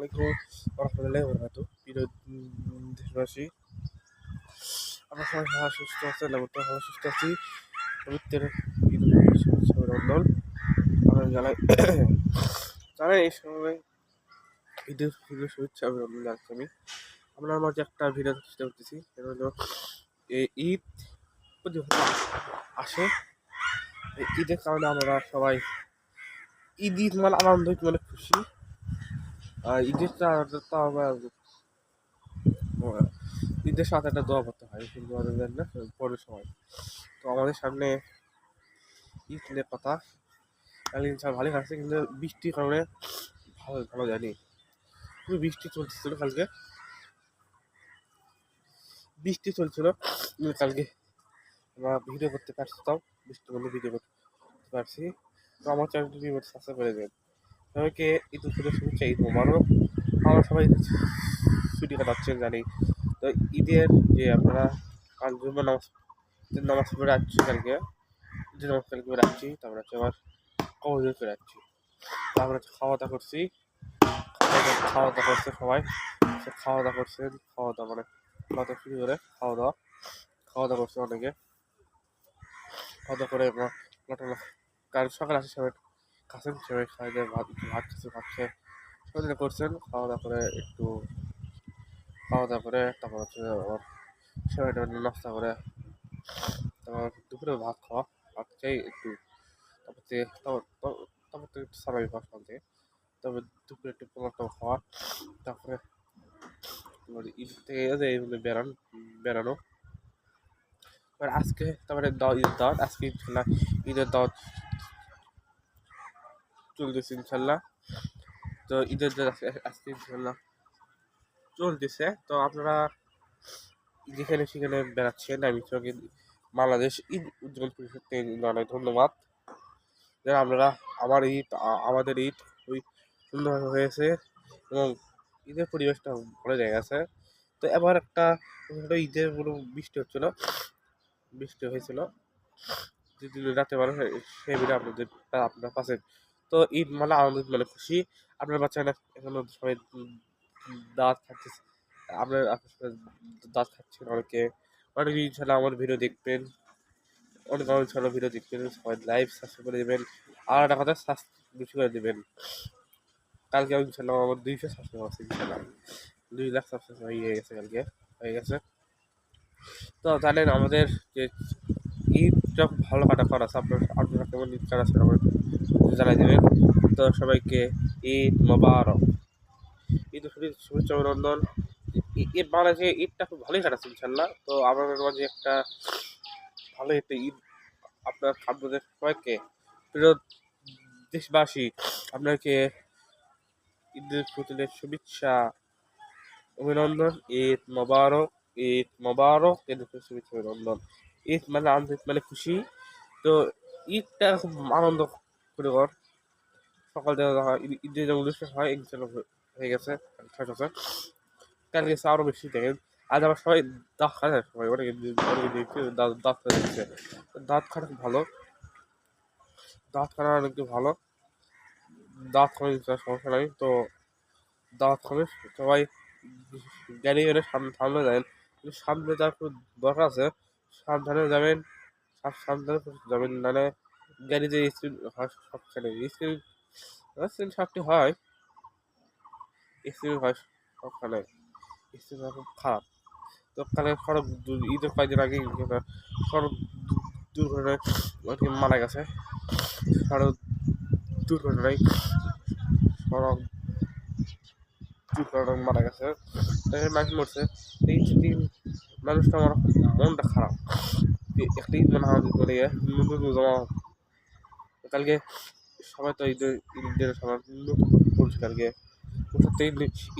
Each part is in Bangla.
আলাইকুম রহমতুল্লাহি ওয়া বারাকাতুহু। প্রিয় দেশবাসী, আমরা সবাই ভালো সুস্থ আছেন এবং তো ভালো সুস্থ আছি। পবিত্র ঈদ শুভেচ্ছা অভিনন্দন আমরা জানাই এই সময় ঈদের শুভেচ্ছা অভিনন্দন জানাচ্ছি আমি। আপনার মাঝে একটা ভিডিও চেষ্টা করতেছি, সেটা হলো এই ঈদ প্রতি বছর আসে। এই ঈদের কারণে আমরা সবাই ঈদ মানে আনন্দ, মানে খুশি। ঈদেরটা তো আমরা ঈদের সাথে একটা দোয়া করতে হয়, কিন্তু আমাদের না পরের সময়। তো আমাদের সামনে ঈদের কথা কাল ইনশাল্লাহ ভালোই কাটছে, কিন্তু বৃষ্টির কারণে ভালো জানি খুবই বৃষ্টি চলছিল কালকে, কালকে আমরা ভিডিও করতে পারতাম, বৃষ্টির মধ্যে ভিডিও করতে পারছি। তো আমার চ্যানেলটি সাবস্ক্রাইব করে দেবেন। সবাইকে ঈদ উদ্যোগের শুভেচ্ছা, ঈদ মোবারক। আমরা সবাই ছুটি কাটাচ্ছেন জানি। তো ঈদের যে আপনারা কাল জুম্মা নামাজ পড়ে যাচ্ছি, কালকে ঈদের নামাজ কালকে পড়ে যাচ্ছি, তারপরে হচ্ছে আবার কবর করে যাচ্ছি, তারপরে খাওয়া দাওয়া করছি, খাওয়া দাওয়া করছে সবাই, খাওয়া দাওয়া করছেন, খাওয়া দাওয়া মানে মাথা শুরু করে খাওয়া দাওয়া করছে অনেকে, খাওয়া দাওয়া করে কাল সকালে আসে সবাই খাচ্ছেন, সবাই খাই দেয়, ভাত খাচ্ছে সবাই করছেন। খাওয়া দাওয়া করে তারপর হচ্ছে আবার সবাই নাস্তা করে, তারপর দুপুরে ভাত চাই একটু, তারপর তো একটু সারাই ভাত খাওয়া, তবে দুপুরে একটু পোলাও খাওয়া, তারপরে ঈদ থেকে বেড়ানো। এবার আজকে তারপরে ঈদের দাওয়াত, আজকে ইনশাল্লাহ ঈদের দাওয়াত চলতেছে ইনশাল্লাহ। তো ঈদের আজকে ইনশাল্লাহ চলতেছে। তো আপনারা যেখানে সেখানে বেড়াচ্ছেন, আমি সঙ্গে বাংলাদেশ ঈদ উদযাপন পরিষদ থেকে অনেক ধন্যবাদ। যেন আপনারা আমাদের ঈদ খুবই সুন্দর হয়েছে এবং ঈদের পরিবেশটা ভালো জায়গা আছে। তো এবার একটা ঈদের পুরো বৃষ্টি হয়েছিল রাতে, মানে সেই ভিডিও আপনার পাশে। তো ঈদ মানে আনন্দ, মানে খুশি। আপনার বাচ্চারা এখনো সবাই দাঁত খাচ্ছে, আপনার দাঁত খাচ্ছেন অনেকে ইনশাল্লাহ আমার ভিডিও দেখবেন, অনেক ইনশাল্লাহ ভিডিও দেখবেন, সবাই লাইভ সাবস্ক্রাইব করে দেবেন, আর একটা কথা বেশি করে দেবেন। কালকে ইনশাল্লাহ আমার 200 সাবস্ক্রাইব আছে, ইনশাল্লাহ 2 লাখ সাবস্ক্রাইব হয়ে গেছে। তো জানেন আমাদের যে ঈদটা ভালো করা আছে, আপনারা কেমন ঈদ কাটাচ্ছেন আমার জানাই দেবেন। তো সবাইকে ঈদ মোবারক, ঈদ শুভেচ্ছা অভিনন্দন। বাংলাদেশে ঈদটা খুব ভালোই কাটাচ্ছে ইনশাল্লাহ। তো আমাদের মাঝে একটা ভালো একটা ঈদ আপনাদের সবাইকে, প্রিয় দেশবাসী, আপনাকে ঈদের প্রতিদিনের শুভেচ্ছা অভিনন্দন। ঈদ মোবারক, ঈদের শুভেচ্ছা অভিনন্দন। ঈদ মানে আনন্দ, মানে খুশি। তো ঈদটা খুব আনন্দ করে সকাল থেকে ঈদের যে অনুষ্ঠান হয় ইনশাল্লাহ হয়ে গেছে, কালকে আরো বেশি দেখেন। আজ আবার সবাই দাঁত খায়, সবাই অনেকে দাঁত খাওয়া দিচ্ছে। দাঁত খাওয়া খুব ভালো, দাঁত খাওয়া অনেক ভালো, দাঁত খাওয়া সমস্যা নাই। তো দাঁত খাবে সবাই, গাড়ি এলে সামনে যাবেন, কিন্তু সামনে যাওয়ার খুব দরকার আছে, সাবধানে যাবেন, মানে গাড়িতে স্পিড হয় সবখানে, স্পিড সবটি হয়, স্পিড হয় সবখানে, স্পিড খুব খারাপ। তো কালকে সড়ক ঈদের কয়েকদিন আগে সড়ক দুর্ঘটনায় মারা গেছে, সড়ক দুর্ঘটনায় মারা গেছে, মানুষ মরছে। এই মানুষটা আমার মনটা খারাপ, একটা ঈদ মানে আমাদের করে নতুন জমা। কালকে সবাই তো ঈদের সবার নতুন পড়ছে, কালকে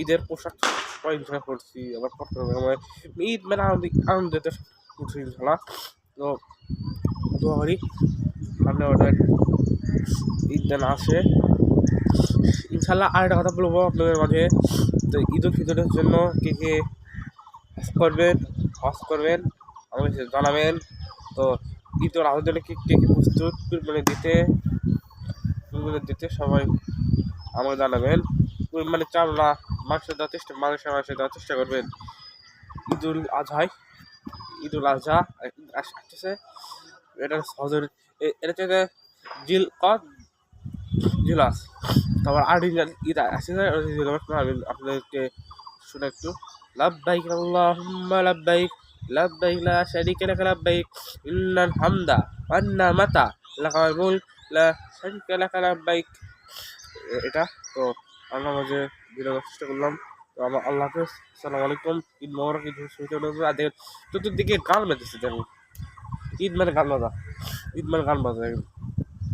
ঈদের পোশাক সবাই করছি, আবার ঈদ মানে আনন্দ করছি ইনশাল্লাহ। তো দোয়া করি সামনে ওদের ঈদ যেন আসে ইনশাল্লাহ। আর একটা কথা বলবো আপনাদের মাঝে, তো ঈদ উল ফিতরের জন্য কে হজ করবেন আমাকে জানাবেন। তো ঈদ উল আজহার জন্য কে প্রস্তুত মানে দিতে সবাই আমাকে জানাবেন। মানে চান না মাংসের মাংস দেওয়ার চেষ্টা করবেন। ঈদুল আজহায় ঈদুল আজহা আসতেছে, এটা হজর এটা হচ্ছে জিলাস, তারপর আর্টিফিশিয়াল ঈদ আসতেছে, আমি আপনাদেরকে শুনে একটু লাব্বাইক আল্লাহুম্মা লাব্বাইক লাব্বাইক লা শারীকা লাক লাব্বাইক ইন্নাল হামদা ওয়ান নি'মাতা লাকাল মুলক লা শারীকা লাক লাব্বাইক। এটা তো আমরা মাঝে বিনোদন চেষ্টা করলাম। তো আমার আল্লাহ হাফেজ, আসসালামু আলাইকুম, ঈদ মোবারক, ঈদ শুভেচ্ছা। আর দেখেন চতুর্দিকে গান বাজতেছে, দেখেন ঈদ মানে গান বাজা, ঈদ মানে গান বাজা,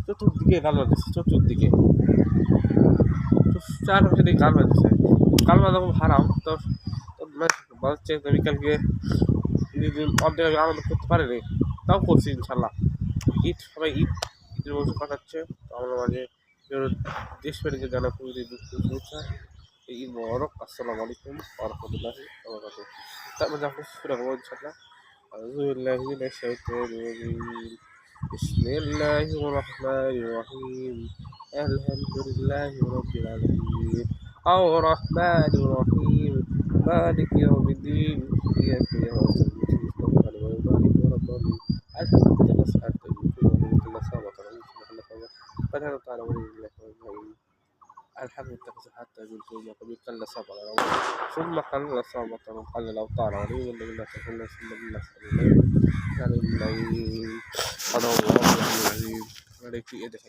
চতুর্দিকে গান বাজতেছে, চতুর্দিকে চারপাশে দিকে গান বাজতেছে। গান বাজা খুব হারাম। তো বাজছে বিকালকে অর্ধেক আমি আনন্দ করতে পারিনি, তাও করছি ইনশাল্লাহ। ঈদ সবাই ঈদের মৌসুম কাটাচ্ছে। তো আমরা মাঝে দেশপ্রেমীকে জানা খুবই শুভেচ্ছা, ঈদ মোবারক, আসসালামু আলাইকুম ওয়া রাহমাতুল্লাহি ওয়া বারাকাতুহু। তারপর আপনি শুরু করবো ইনশাল্লাহ। আউযু বিল্লাহি মিনাশ শাইতানির রাজিম, বিসমিল্লাহির রহমানির রহিম, আলহামদুলিল্লাহি রাব্বিল আলামিন, আর রহমানির রহিম, মালিকি ইয়াউমিদ্দিন, ইয়াকা না'বুদু ওয়া ইyyaka নস্তাইন, ইহদিনাস সিরাতাল মুস্তাকিম, الحمد لله حتى زلتم وقبل كل صبر ثم قل صابة قل لو طال ولي الذين تكون ثم الناس يعني الليل قضى الله العظيم عليك يدك